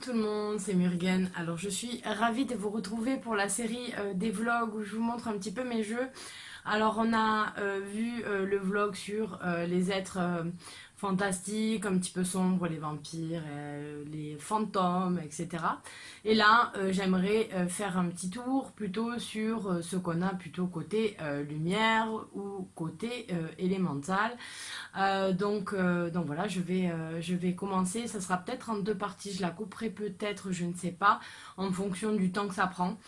tout le monde, c'est Murgen. Alors je suis ravie de vous retrouver pour la série des vlogs où je vous montre un petit peu mes jeux. Alors on a vu le vlog sur les êtres fantastiques, un petit peu sombres, les vampires, les fantômes, etc. Et là j'aimerais faire un petit tour plutôt sur ce qu'on a plutôt côté lumière ou côté élémental. Donc voilà, je vais commencer. Ça sera peut-être en deux parties. Je la couperai peut-être, je ne sais pas, en fonction du temps que ça prend.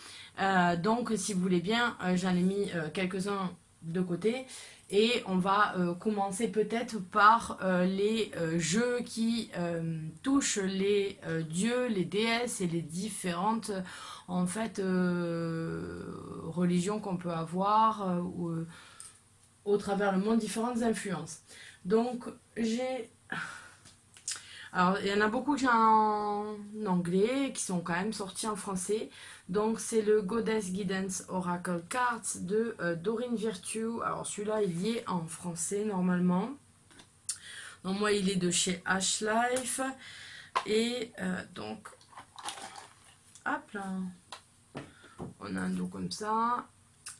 Donc si vous voulez bien, j'en ai mis quelques-uns de côté. Et on va commencer peut-être par les jeux qui touchent les dieux, les déesses et les différentes en fait religions qu'on peut avoir au travers le monde, différentes influences. Donc j'ai... Alors il y en a beaucoup que j'ai en anglais qui sont quand même sortis en français. Donc c'est le Goddess Guidance Oracle Cards de Doreen Virtue. Alors celui-là il y est en français normalement. Donc moi il est de chez H-Life. Et donc hop là, on a un dos comme ça.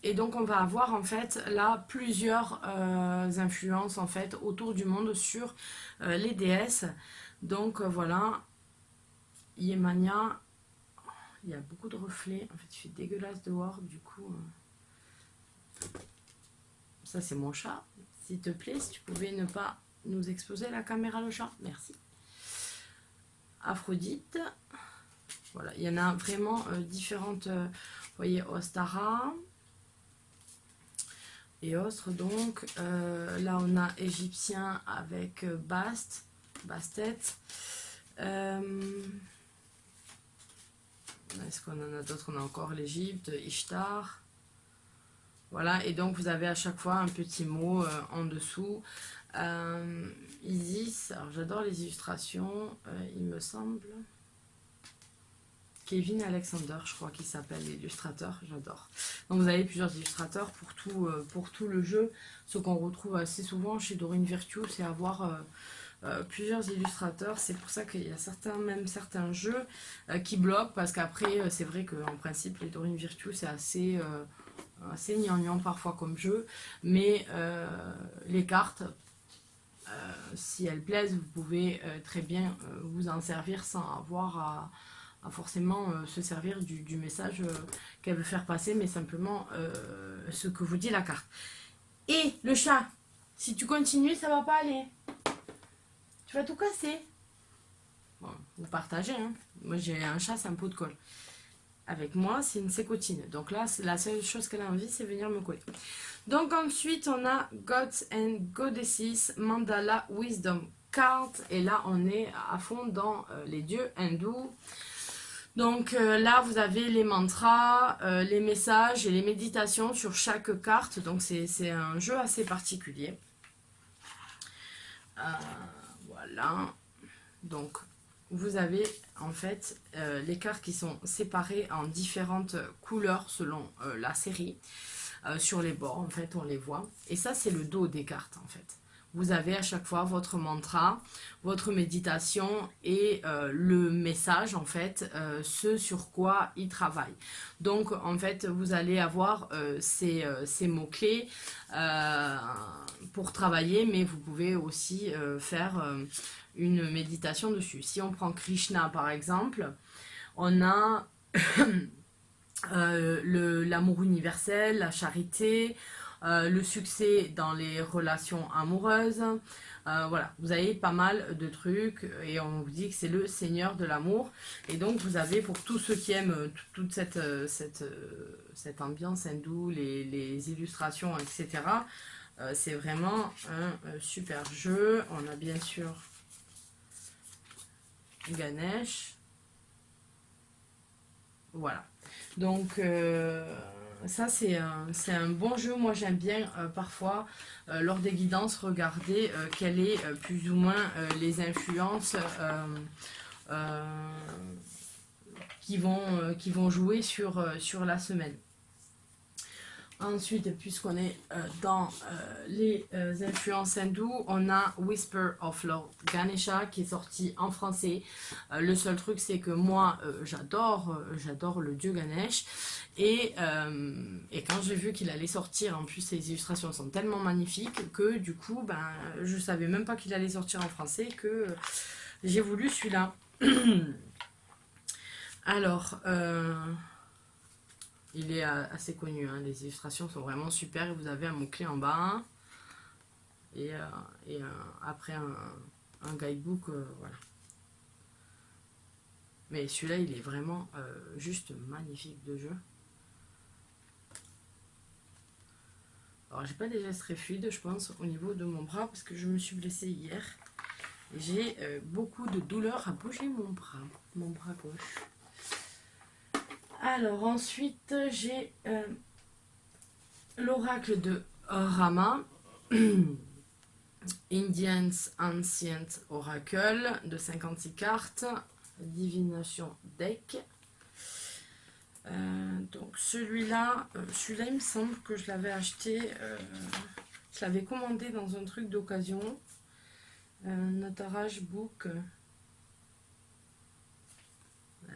Et donc on va avoir en fait là plusieurs influences en fait autour du monde sur les déesses. Donc voilà, Yemania, il y a beaucoup de reflets. En fait il fait dégueulasse dehors, du coup ça c'est mon chat. S'il te plaît, si tu pouvais ne pas nous exposer la caméra, le chat, merci. Aphrodite, voilà, il y en a vraiment différentes, vous voyez, Ostara et autres. Donc là on a égyptien avec Bastet. Est-ce qu'on en a d'autres? On a encore l'Égypte, Ishtar. Voilà, et donc vous avez à chaque fois un petit mot en dessous. Isis, alors j'adore les illustrations, il me semble. Kevin Alexander, je crois qu'il s'appelle l'illustrateur, j'adore. Donc vous avez plusieurs illustrateurs pour tout le jeu. Ce qu'on retrouve assez souvent chez Doreen Virtue, c'est avoir plusieurs illustrateurs. C'est pour ça qu'il y a certains jeux qui bloquent, parce qu'après c'est vrai qu'en principe les Doreen Virtue c'est assez gnangnan parfois comme jeu, mais les cartes, si elles plaisent, vous pouvez très bien vous en servir sans avoir à forcément se servir du message qu'elle veut faire passer, mais simplement ce que vous dit la carte. Et le chat, si tu continues, ça va pas aller. Tu vas tout casser. Bon, vous partagez, hein. Moi j'ai un chat, c'est un pot de colle. Avec moi, c'est une sécotine. Donc là, la seule chose qu'elle a envie, c'est venir me coller. Donc ensuite, on a Gods and Goddesses Mandala Wisdom Card. Et là, on est à fond dans les dieux hindous. Donc là, vous avez les mantras, les messages et les méditations sur chaque carte. Donc c'est un jeu assez particulier. Voilà. Donc vous avez en fait les cartes qui sont séparées en différentes couleurs selon la série. Sur les bords, en fait, on les voit. Et ça, c'est le dos des cartes, en fait. Vous avez à chaque fois votre mantra, votre méditation et le message, en fait, ce sur quoi il travaille. Donc, en fait, vous allez avoir ces mots-clés pour travailler, mais vous pouvez aussi faire une méditation dessus. Si on prend Krishna, par exemple, on a... l'amour universel, la charité, le succès dans les relations amoureuses. Voilà, vous avez pas mal de trucs et on vous dit que c'est le seigneur de l'amour. Et donc vous avez, pour tous ceux qui aiment toute cette ambiance hindoue, les illustrations, etc. C'est vraiment un super jeu. On a bien sûr Ganesh. Voilà. Donc ça c'est un bon jeu. Moi j'aime bien parfois lors des guidances regarder quelle est plus ou moins les influences qui vont jouer sur la semaine. Ensuite, puisqu'on est dans les influences hindoues, on a Whisper of Lord Ganesha qui est sorti en français. Le seul truc, c'est que moi, j'adore le dieu Ganesh. Et quand j'ai vu qu'il allait sortir, en plus, ses illustrations sont tellement magnifiques que du coup, ben, je savais même pas qu'il allait sortir en français, que j'ai voulu celui-là. Alors... il est assez connu, hein. Les illustrations sont vraiment super. Et vous avez un mot-clé en bas et après un guidebook, voilà. Mais celui-là, il est vraiment juste magnifique de jeu. Alors, j'ai pas des gestes très fluides, je pense, au niveau de mon bras parce que je me suis blessée hier. J'ai beaucoup de douleur à bouger mon bras gauche. Alors ensuite, j'ai l'oracle de Rama, Indians Ancient Oracle, de 56 cartes, divination deck. Donc celui-là, il me semble que je l'avais acheté, je l'avais commandé dans un truc d'occasion, Notarage Book,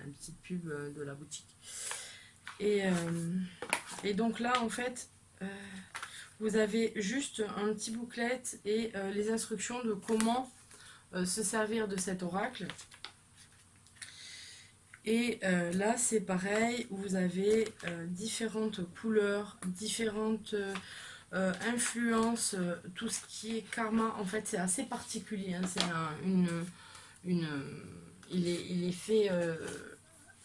une petite pub de la boutique. Et donc là, en fait, vous avez juste un petit booklet et les instructions de comment se servir de cet oracle. Et là, c'est pareil, vous avez différentes couleurs, différentes influences, tout ce qui est karma. En fait, c'est assez particulier, hein. C'est il est fait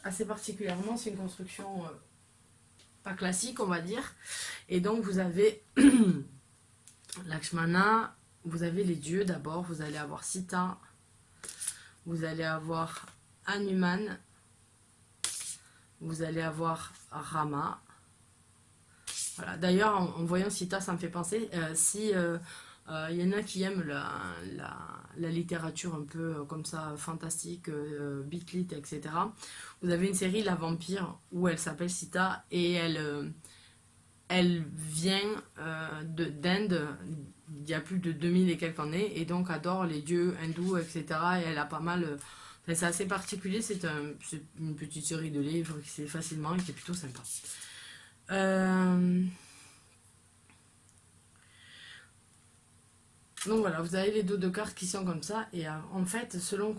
assez particulièrement, c'est une construction pas classique, on va dire. Et donc vous avez Lakshmana, vous avez les dieux d'abord, vous allez avoir Sita, vous allez avoir Hanuman, vous allez avoir Rama. Voilà. D'ailleurs, en voyant Sita, ça me fait penser, si il y en a qui aiment la littérature un peu comme ça, fantastique, bitlit, etc. Vous avez une série, La Vampire, où elle s'appelle Sita, et elle vient d'Inde, il y a plus de 2000 et quelques années, et donc adore les dieux hindous, etc. Et elle a pas mal... c'est assez particulier, c'est une petite série de livres qui s'est facilement et qui est plutôt sympa. Donc voilà, vous avez les dos de cartes qui sont comme ça, et en fait, selon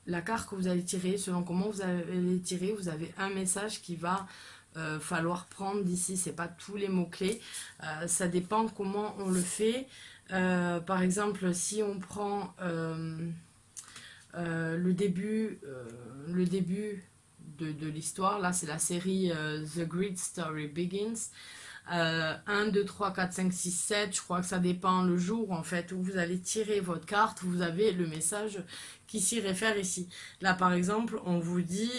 la carte que vous allez tirer, selon comment vous allez tirer, vous avez un message qui va falloir prendre d'ici. C'est pas tous les mots-clés, ça dépend comment on le fait. Par exemple, si on prend le début de l'histoire, là c'est la série The Great Story Begins. 1, 2, 3, 4, 5, 6, 7, je crois que ça dépend le jour en fait où vous allez tirer votre carte, vous avez le message qui s'y réfère ici. Là par exemple, on vous dit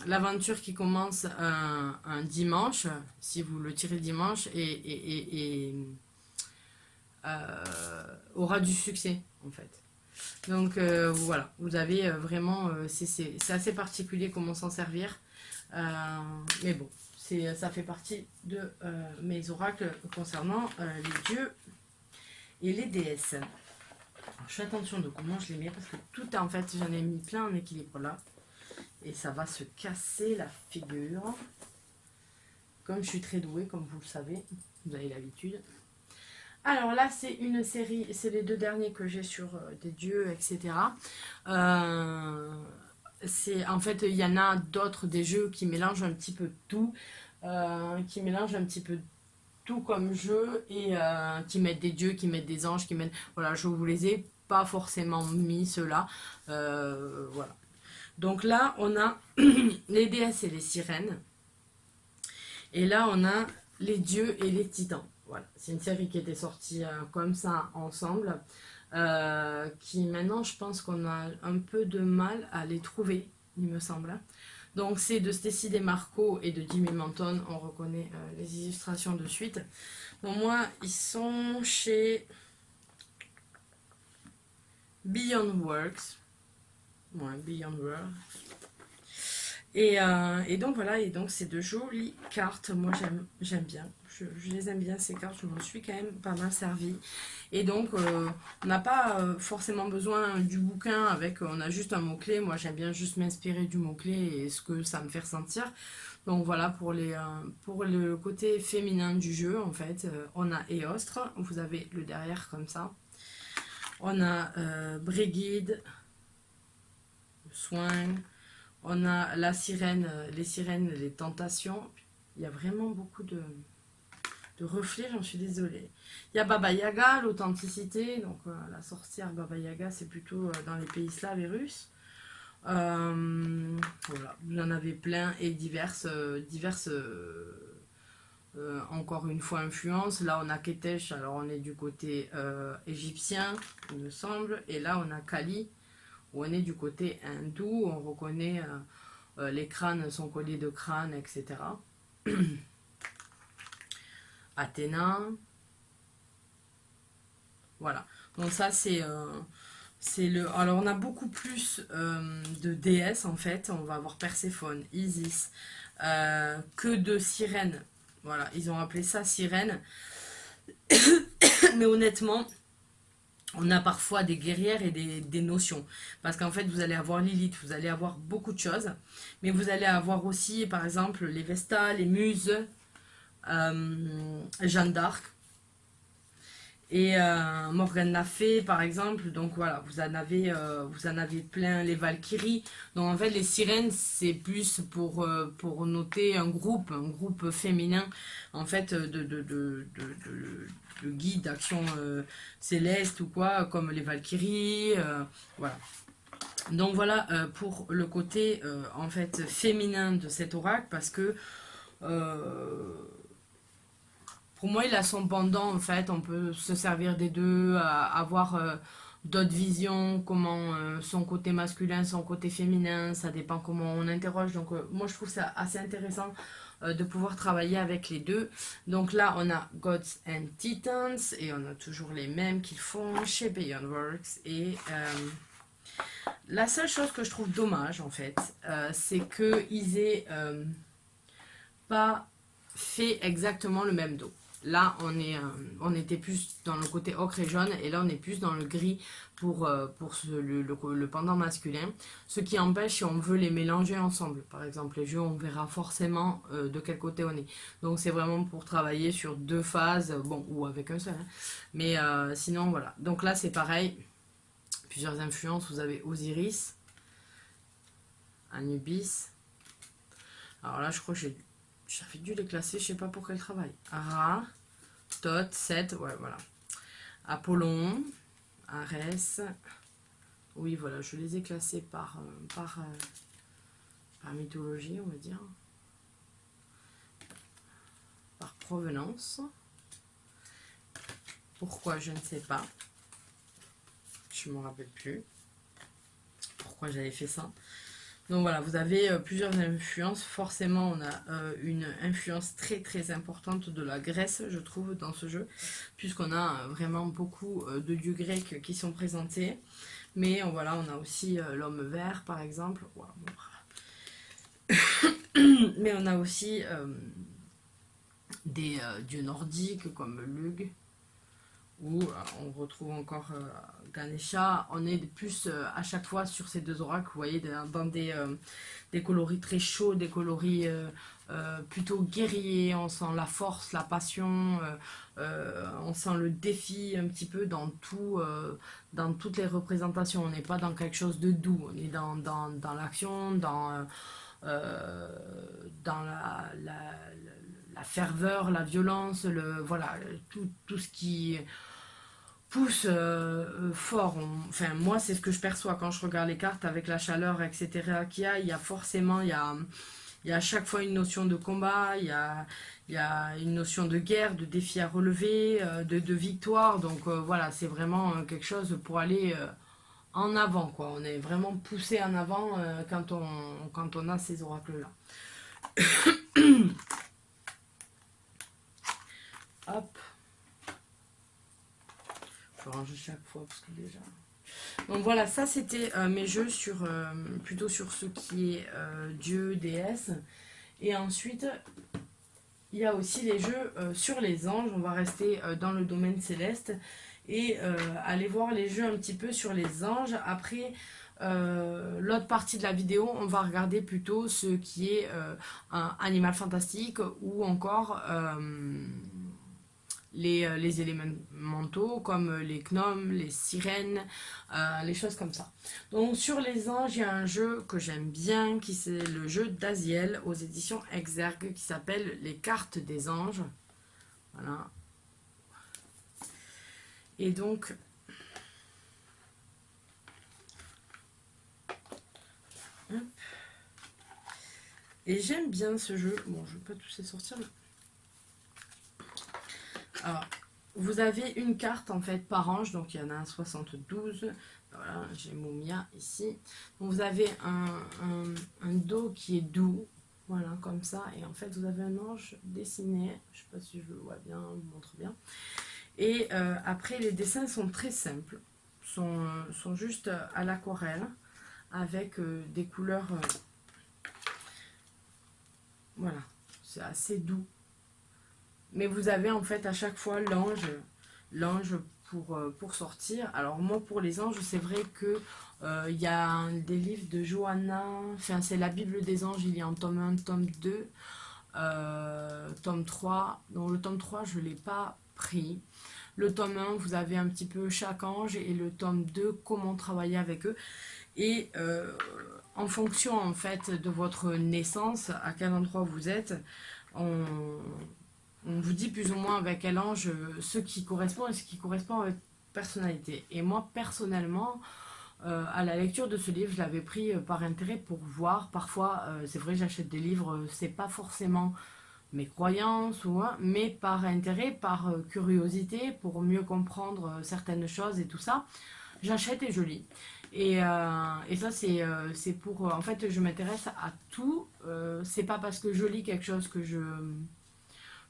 l'aventure qui commence un dimanche, si vous le tirez dimanche, et aura du succès en fait. Donc voilà, vous avez vraiment, c'est assez particulier comment s'en servir, mais bon. Ça fait partie de mes oracles concernant les dieux et les déesses. Alors, je fais attention de comment je les mets parce que tout en fait j'en ai mis plein en équilibre là et ça va se casser la figure. Comme je suis très douée, comme vous le savez, vous avez l'habitude. Alors là c'est une série, c'est les deux derniers que j'ai sur des dieux, etc. En fait il y en a d'autres, des jeux qui mélangent un petit peu tout, comme jeu, et qui mettent des dieux, qui mettent des anges, qui mettent... Voilà, je vous les ai pas forcément mis ceux-là. Voilà. Donc là, on a les déesses et les sirènes. Et là, on a les dieux et les titans. Voilà. C'est une série qui était sortie comme ça, ensemble. Qui maintenant, je pense qu'on a un peu de mal à les trouver, il me semble. Donc c'est de Stacy DeMarco et de Jimmy Manton, on reconnaît les illustrations de suite. Donc moi, ils sont chez Beyond Works. Ouais, Beyond Works. Et donc voilà, et donc c'est de jolies cartes. Moi j'aime bien. Je les aime bien ces cartes, je m'en suis quand même pas mal servie. Et donc on n'a pas forcément besoin du bouquin avec, on a juste un mot-clé. Moi j'aime bien juste m'inspirer du mot-clé et ce que ça me fait ressentir. Donc voilà pour le côté féminin du jeu en fait. On a Eostre, vous avez le derrière comme ça. On a Brigide, Soin. On a la sirène, les sirènes, les tentations. Il y a vraiment beaucoup de reflets, j'en suis désolée. Il y a Baba Yaga, l'authenticité. Donc la sorcière Baba Yaga, c'est plutôt dans les pays slaves et russes. Voilà, vous en avez plein et diverses encore une fois influences. Là on a Ketesh, alors on est du côté égyptien, il me semble. Et là on a Kali, où on est du côté hindou, on reconnaît les crânes sont collés de crânes, etc. Athéna. Voilà. Donc ça c'est le. Alors on a beaucoup plus de déesses en fait. On va avoir Perséphone, Isis, que de sirènes. Voilà, ils ont appelé ça sirène. Mais honnêtement, on a parfois des guerrières et des notions. Parce qu'en fait, vous allez avoir Lilith, vous allez avoir beaucoup de choses. Mais vous allez avoir aussi, par exemple, les Vestas, les Muses, Jeanne d'Arc et Morgane La Fay, par exemple. Donc voilà, vous en avez plein, les Valkyries. Donc en fait, les sirènes, c'est plus pour noter un groupe féminin, en fait, de guides d'action céleste ou quoi, comme les Valkyries. Voilà. Donc voilà pour le côté en fait féminin de cet oracle, parce que euh, pour moi il a son pendant en fait, on peut se servir des deux, avoir d'autres visions, comment son côté masculin, son côté féminin, ça dépend comment on interroge. Donc moi je trouve ça assez intéressant de pouvoir travailler avec les deux. Donc là on a Gods and Titans et on a toujours les mêmes qu'ils font chez Beyond Works. Et la seule chose que je trouve dommage en fait, c'est qu'ils aient pas fait exactement le même dos. Là, on était plus dans le côté ocre et jaune, et là, on est plus dans le gris pour le pendant masculin. Ce qui empêche, si on veut les mélanger ensemble, par exemple, les jeux, on verra forcément de quel côté on est. Donc, c'est vraiment pour travailler sur deux phases, bon, ou avec un seul. Hein. Mais sinon, voilà. Donc là, c'est pareil. Plusieurs influences. Vous avez Osiris, Anubis. Alors là, je crois que j'avais dû les classer, je sais pas pour quel travail. Ra, Thoth, Seth, ouais, voilà. Apollon, Arès. Oui, voilà, je les ai classés par mythologie, on va dire. Par provenance. Pourquoi, je ne sais pas. Je ne me rappelle plus pourquoi j'avais fait ça. Donc voilà, vous avez plusieurs influences. Forcément, on a une influence très très importante de la Grèce, je trouve, dans ce jeu, puisqu'on a vraiment beaucoup de dieux grecs qui sont présentés. Mais voilà, on a aussi l'homme vert, par exemple. Wow, mais on a aussi des dieux nordiques comme Lugh, où on retrouve encore Ganesha. On est plus à chaque fois sur ces deux oracles, vous voyez, dans des coloris très chauds, des coloris plutôt guerriers. On sent la force, la passion, on sent le défi un petit peu dans toutes les représentations. On n'est pas dans quelque chose de doux, on est dans l'action, dans la ferveur, la violence, voilà, tout ce qui pousse fort. Enfin, moi, c'est ce que je perçois quand je regarde les cartes avec la chaleur, etc. qu'il y a. Il y a forcément, il y a à chaque fois une notion de combat, il y a une notion de guerre, de défi à relever, de victoire. Donc voilà, c'est vraiment quelque chose pour aller en avant, quoi. On est vraiment poussé en avant quand on a ces oracles-là. Hop. Je range chaque fois parce que déjà. Donc voilà, ça c'était mes jeux sur, plutôt sur ce qui est Dieu, déesse. Et ensuite, il y a aussi les jeux sur les anges. On va rester dans le domaine céleste et aller voir les jeux un petit peu sur les anges. Après, l'autre partie de la vidéo, on va regarder plutôt ce qui est un animal fantastique ou encore les élémentaux comme les gnomes, les sirènes, les choses comme ça. Donc sur les anges, il y a un jeu que j'aime bien, qui c'est le jeu d'Aziel aux éditions Exergue qui s'appelle Les cartes des anges. Voilà. Et donc et j'aime bien ce jeu. Bon, je ne vais pas tous les sortir. Alors, vous avez une carte en fait par ange, donc il y en a 72. Voilà, j'ai Moumia ici. Donc vous avez un dos qui est doux, voilà, comme ça. Et en fait, vous avez un ange dessiné. Je ne sais pas si je le vois bien, je vous montre bien. Et après, les dessins sont très simples. Sont juste à l'aquarelle, avec des couleurs... voilà, c'est assez doux. Mais vous avez en fait à chaque fois l'ange pour sortir. Alors moi pour les anges, c'est vrai que il y a des livres de Johanna, enfin c'est la Bible des anges, il y a un tome 1, tome 2, tome 3. Donc le tome 3 je ne l'ai pas pris. Le tome 1, vous avez un petit peu chaque ange et le tome 2, comment travailler avec eux. Et en fonction en fait de votre naissance, à quel endroit vous êtes, on vous dit plus ou moins avec quel ange ce qui correspond et ce qui correspond à votre personnalité. Et moi, personnellement, à la lecture de ce livre, je l'avais pris par intérêt pour voir. Parfois, c'est vrai, j'achète des livres, c'est pas forcément mes croyances, mais par intérêt, par curiosité, pour mieux comprendre certaines choses et tout ça. J'achète et je lis. Et ça, c'est pour... en fait, je m'intéresse à tout. C'est pas parce que je lis quelque chose que je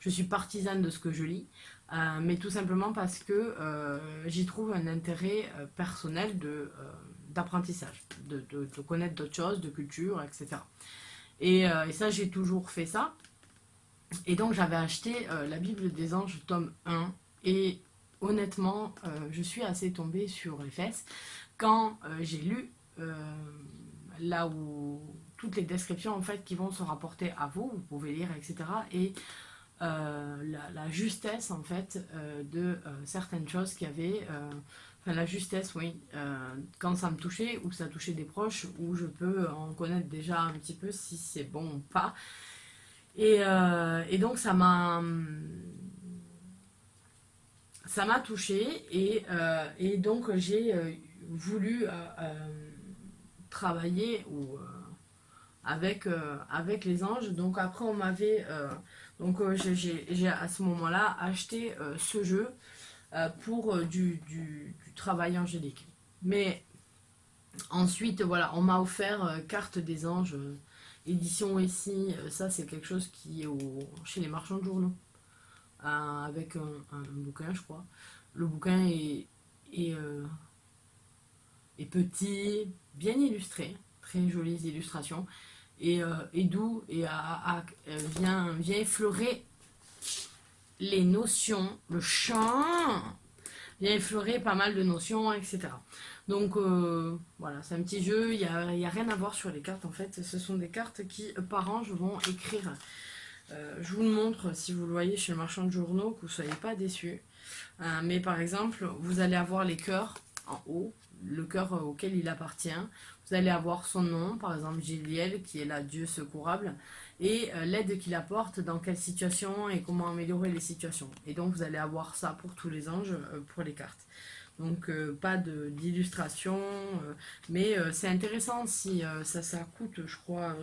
suis partisane de ce que je lis, mais tout simplement parce que j'y trouve un intérêt personnel d'apprentissage, de connaître d'autres choses, de culture, etc. Et ça, j'ai toujours fait ça. Et donc, j'avais acheté la Bible des anges, tome 1, et honnêtement, je suis assez tombée sur les fesses quand j'ai lu là où toutes les descriptions en fait qui vont se rapporter à vous, vous pouvez lire, etc. Et la justesse en fait de certaines choses qu'il y avait, enfin la justesse oui, quand ça me touchait ou ça touchait des proches, où je peux en connaître déjà un petit peu si c'est bon ou pas. Et donc ça m'a touchée et donc j'ai voulu travailler avec les anges. Donc après on m'avait j'ai à ce moment-là acheté ce jeu pour du travail angélique. Mais ensuite voilà, on m'a offert Carte des anges édition ici. Ça c'est quelque chose qui est chez les marchands de journaux avec un bouquin je crois. Le bouquin est petit, bien illustré, très jolies illustrations et doux et vient effleurer les notions, le chant vient effleurer pas mal de notions, etc. Donc voilà, c'est un petit jeu, il n'y a rien à voir sur les cartes en fait, ce sont des cartes qui par ange vont écrire. Je vous le montre si vous le voyez chez le marchand de journaux, que vous ne soyez pas déçus. Mais par exemple, vous allez avoir les cœurs en haut, le cœur auquel il appartient. Vous allez avoir son nom, par exemple Giliel, qui est la Dieu secourable, et l'aide qu'il apporte, dans quelle situation et comment améliorer les situations. Et donc vous allez avoir ça pour tous les anges, pour les cartes. Donc pas d'illustration, mais c'est intéressant si ça coûte, je crois,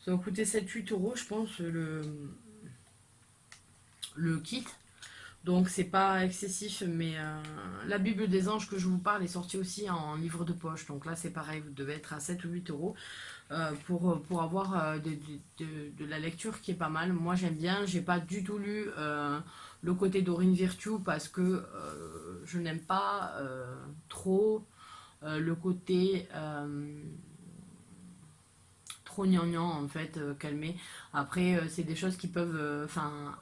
ça va coûter 7-8 euros, je pense, le kit. Donc c'est pas excessif, mais la Bible des anges que je vous parle est sortie aussi en livre de poche. Donc là c'est pareil, vous devez être à 7 ou 8 euros pour avoir de la lecture qui est pas mal. Moi j'aime bien, j'ai pas du tout lu le côté d'Aurine Virtue parce que je n'aime pas trop le côté trop gnangnan en fait qu'elle met. Après c'est des choses qui peuvent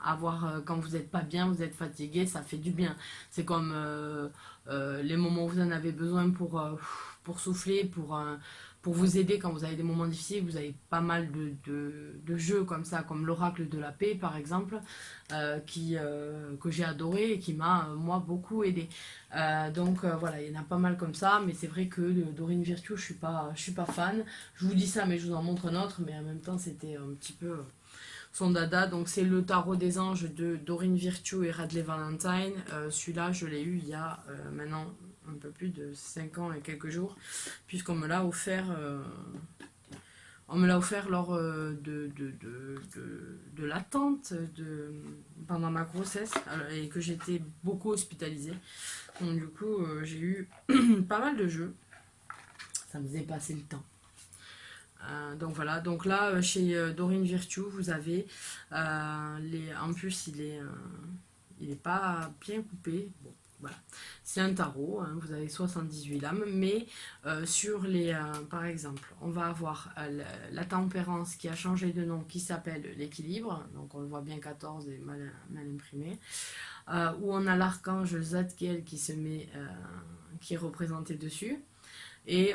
avoir quand vous n'êtes pas bien, vous êtes fatigué, ça fait du bien. C'est comme les moments où vous en avez besoin pour souffler, pour vous aider quand vous avez des moments difficiles. Vous avez pas mal de jeux comme ça, comme l'Oracle de la Paix par exemple, que j'ai adoré et qui m'a moi beaucoup aidé. Donc voilà, il y en a pas mal comme ça, mais c'est vrai que de Dorine Virtue, je suis pas fan. Je vous dis ça, mais je vous en montre un autre, mais en même temps, c'était un petit peu son dada. Donc c'est le tarot des anges de Dorine Virtue et Radley Valentine. Celui-là, je l'ai eu il y a maintenant un peu plus de 5 ans et quelques jours, puisqu'on me l'a offert. On me l'a offert lors de l'attente pendant ma grossesse et que j'étais beaucoup hospitalisée. Donc du coup, j'ai eu pas mal de jeux. Ça me faisait passer le temps. Donc voilà, donc là chez Dorine Virtue, vous avez en plus il est pas bien coupé. Bon, voilà. C'est un tarot, hein, vous avez 78 lames, mais sur par exemple, on va avoir la tempérance qui a changé de nom, qui s'appelle l'équilibre, donc on le voit bien 14 et mal imprimé, où on a l'archange Zadkiel qui est représenté dessus. Et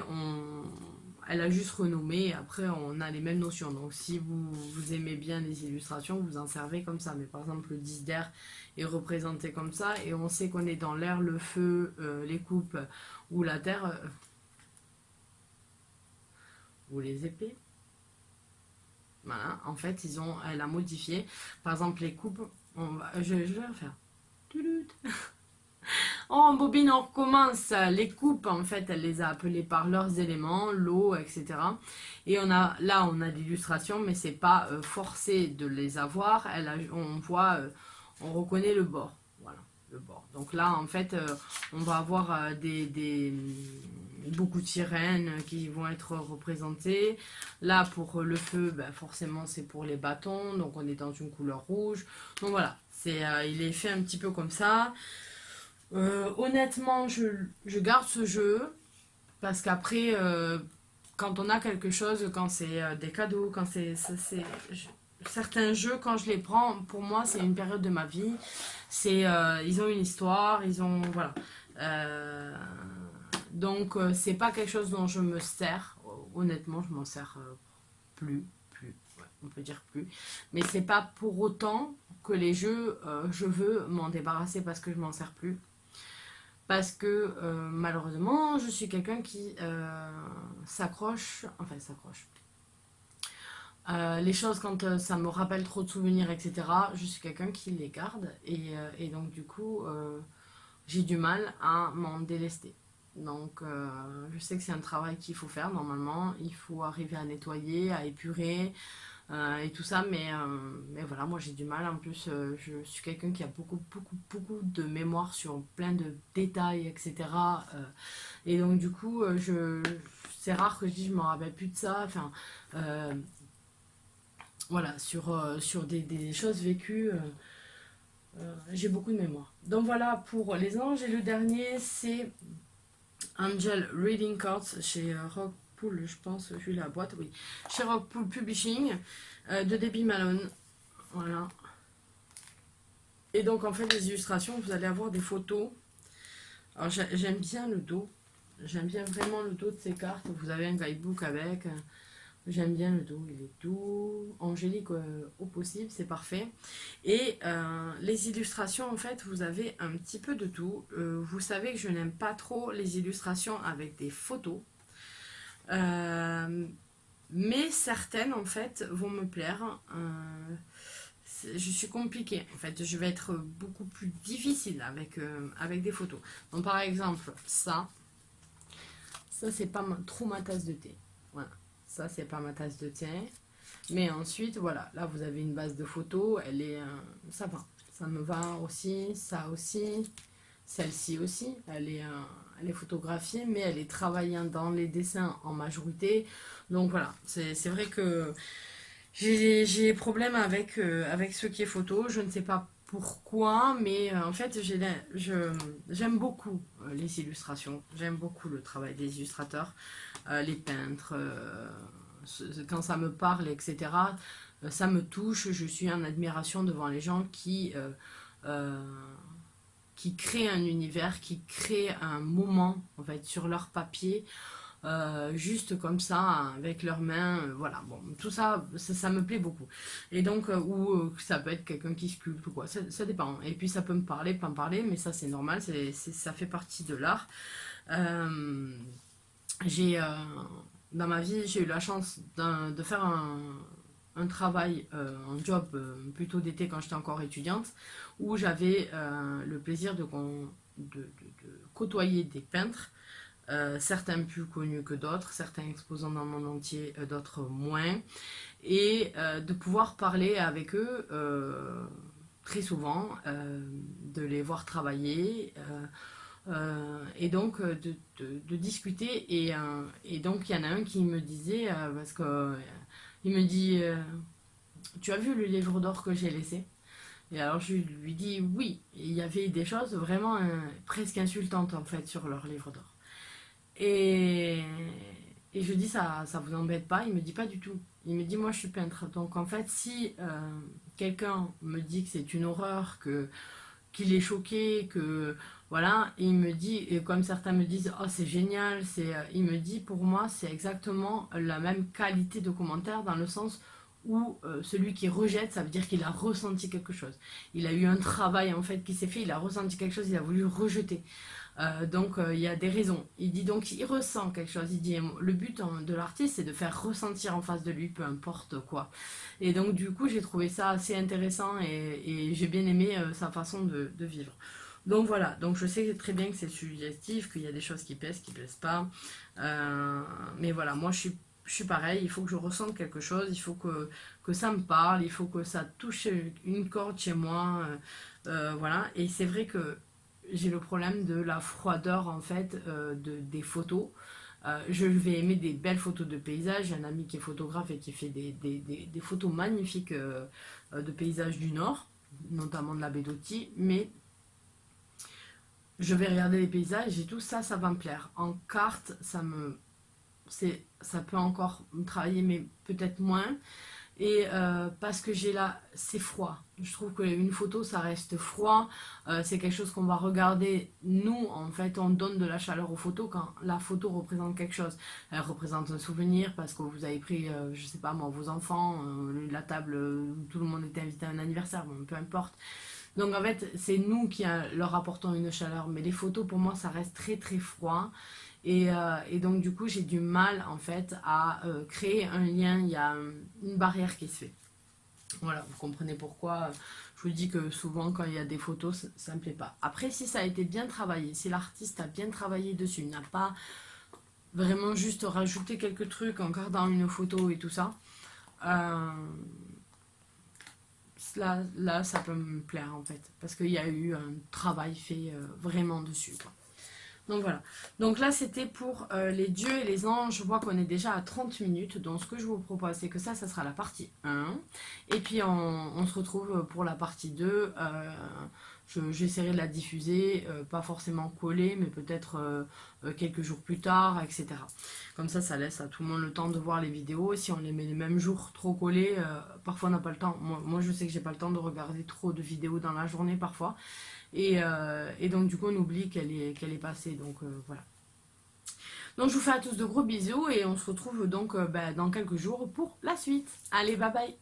elle a juste renommé, après on a les mêmes notions. Donc si vous aimez bien les illustrations, vous en servez comme ça. Mais par exemple le 10 d'air est représenté comme ça, et on sait qu'on est dans l'air, le feu, les coupes ou la terre, ou les épées. Voilà, en fait elle a modifié. Par exemple les coupes, je vais le faire. En bobine, on recommence. Les coupes, en fait, elle les a appelées par leurs éléments, l'eau, etc. Et là, on a l'illustration, mais c'est pas forcé de les avoir. On voit, on reconnaît le bord. Voilà, le bord. Donc là, en fait, on va avoir beaucoup de sirènes qui vont être représentées. Là, pour le feu, ben, forcément, c'est pour les bâtons. Donc, on est dans une couleur rouge. Donc voilà, il est fait un petit peu comme ça. Honnêtement, je garde ce jeu parce qu'après, quand on a quelque chose, quand c'est des cadeaux, quand certains jeux, quand je les prends, pour moi, c'est une période de ma vie. Ils ont une histoire, voilà. Donc, c'est pas quelque chose dont je me sers. Honnêtement, je m'en sers plus, ouais, on peut dire plus. Mais c'est pas pour autant que les jeux, je veux m'en débarrasser parce que je m'en sers plus. Parce que malheureusement, je suis quelqu'un qui s'accroche. Les choses, quand ça me rappelle trop de souvenirs, etc., je suis quelqu'un qui les garde. Et donc, du coup, j'ai du mal à m'en délester. Donc, je sais que c'est un travail qu'il faut faire normalement. Il faut arriver à nettoyer, à épurer. Et tout ça, mais voilà, moi j'ai du mal. En plus, je suis quelqu'un qui a beaucoup de mémoire sur plein de détails, etc. Et donc, du coup, c'est rare que je dise je me rappelle plus de ça. Enfin, voilà, sur des choses vécues, j'ai beaucoup de mémoire. Donc, voilà pour les anges. Et le dernier, c'est Angel Reading Cards chez Rockpool, je pense, vu la boîte, oui. Chez Rockpool Publishing, de Debbie Malone. Voilà. Et donc, en fait, les illustrations, vous allez avoir des photos. Alors, j'aime bien le dos. J'aime bien vraiment le dos de ces cartes. Vous avez un guidebook avec. J'aime bien le dos. Il est doux, angélique au possible, c'est parfait. Et les illustrations, en fait, vous avez un petit peu de tout. Vous savez que je n'aime pas trop les illustrations avec des photos. Mais certaines, en fait, vont me plaire. Je suis compliquée. En fait, je vais être beaucoup plus difficile avec des photos. Donc, par exemple, ça c'est pas trop ma tasse de thé. Voilà. Ça, c'est pas ma tasse de thé. Mais ensuite, voilà. Là, vous avez une base de photos. Elle est... ça va. Ça me va aussi. Ça aussi. Celle-ci aussi. Elle est photographiée, mais elle est travaillée dans les dessins en majorité. Donc, voilà. C'est vrai que j'ai problème avec ce qui est photo. Je ne sais pas pourquoi, mais en fait, j'aime beaucoup les illustrations. J'aime beaucoup le travail des illustrateurs, les peintres, quand ça me parle, etc. Ça me touche. Je suis en admiration devant les gens euh, qui créent un univers, qui créent un moment en fait sur leur papier. Juste comme ça, avec leurs mains, voilà, bon, tout ça, ça me plaît beaucoup. Et donc, ou ça peut être quelqu'un qui sculpte ou quoi, ça dépend. Et puis ça peut me parler, pas me parler, mais ça c'est normal, ça fait partie de l'art. Euh, j'ai, dans ma vie, j'ai eu la chance de faire un travail, un job plutôt d'été quand j'étais encore étudiante, où j'avais le plaisir de côtoyer des peintres, certains plus connus que d'autres, certains exposant dans le monde entier, d'autres moins, et de pouvoir parler avec eux très souvent, de les voir travailler, et donc de discuter. Et donc il y en a un qui me disait, parce que il me dit, tu as vu le livre d'or que j'ai laissé? Et alors je lui dis oui, il y avait des choses vraiment presque insultantes en fait sur leur livre d'or. Et, et je dis, ça vous embête pas? Il me dit pas du tout. Il me dit, moi je suis peintre. Donc en fait, si quelqu'un me dit que c'est une horreur, qu'il est choqué, que voilà, et il me dit, et comme certains me disent, oh c'est génial, il me dit, pour moi c'est exactement la même qualité de commentaire dans le sens où celui qui rejette, ça veut dire qu'il a ressenti quelque chose. Il a eu un travail en fait qui s'est fait, il a ressenti quelque chose, il a voulu rejeter. Donc il y a des raisons. Il dit donc il ressent quelque chose. Il dit le but de l'artiste c'est de faire ressentir en face de lui peu importe quoi. Et donc du coup j'ai trouvé ça assez intéressant et j'ai bien aimé sa façon de vivre. Donc voilà, donc je sais très bien que c'est suggestif, qu'il y a des choses qui plaisent pas. Mais voilà, moi je suis pareil, il faut que je ressente quelque chose, il faut que ça me parle, il faut que ça touche une corde chez moi. Voilà, et c'est vrai que j'ai le problème de la froideur en fait des photos. Je vais aimer des belles photos de paysages. J'ai un ami qui est photographe et qui fait des photos magnifiques de paysages du Nord, notamment de la baie d'Authie, mais je vais regarder les paysages et tout ça, ça va me plaire. En carte, ça peut encore me travailler, mais peut-être moins. Et parce que c'est froid. Je trouve qu'une photo, ça reste froid. C'est quelque chose qu'on va regarder. Nous, en fait, on donne de la chaleur aux photos quand la photo représente quelque chose. Elle représente un souvenir parce que vous avez pris, je sais pas moi, vos enfants, la table, où tout le monde était invité à un anniversaire, bon, peu importe. Donc en fait, c'est nous qui leur apportons une chaleur. Mais les photos, pour moi, ça reste très très froid. Et donc du coup j'ai du mal en fait à créer un lien, il y a une barrière qui se fait. Voilà, vous comprenez pourquoi je vous dis que souvent quand il y a des photos, ça ne me plaît pas. Après si ça a été bien travaillé, si l'artiste a bien travaillé dessus, n'a pas vraiment juste rajouté quelques trucs en gardant une photo et tout ça, là ça peut me plaire en fait. Parce qu'il y a eu un travail fait vraiment dessus quoi. Donc voilà. Donc là, c'était pour les dieux et les anges. Je vois qu'on est déjà à 30 minutes. Donc ce que je vous propose, c'est que ça sera la partie 1. Et puis on se retrouve pour la partie 2. J'essaierai de la diffuser, pas forcément collée, mais peut-être quelques jours plus tard, etc. Comme ça laisse à tout le monde le temps de voir les vidéos. Si on les met les mêmes jours trop collés, parfois on n'a pas le temps. Moi, je sais que j'ai pas le temps de regarder trop de vidéos dans la journée parfois. Et donc du coup on oublie qu'elle est passée. Donc voilà. Donc je vous fais à tous de gros bisous et on se retrouve donc dans quelques jours pour la suite. Allez, bye bye.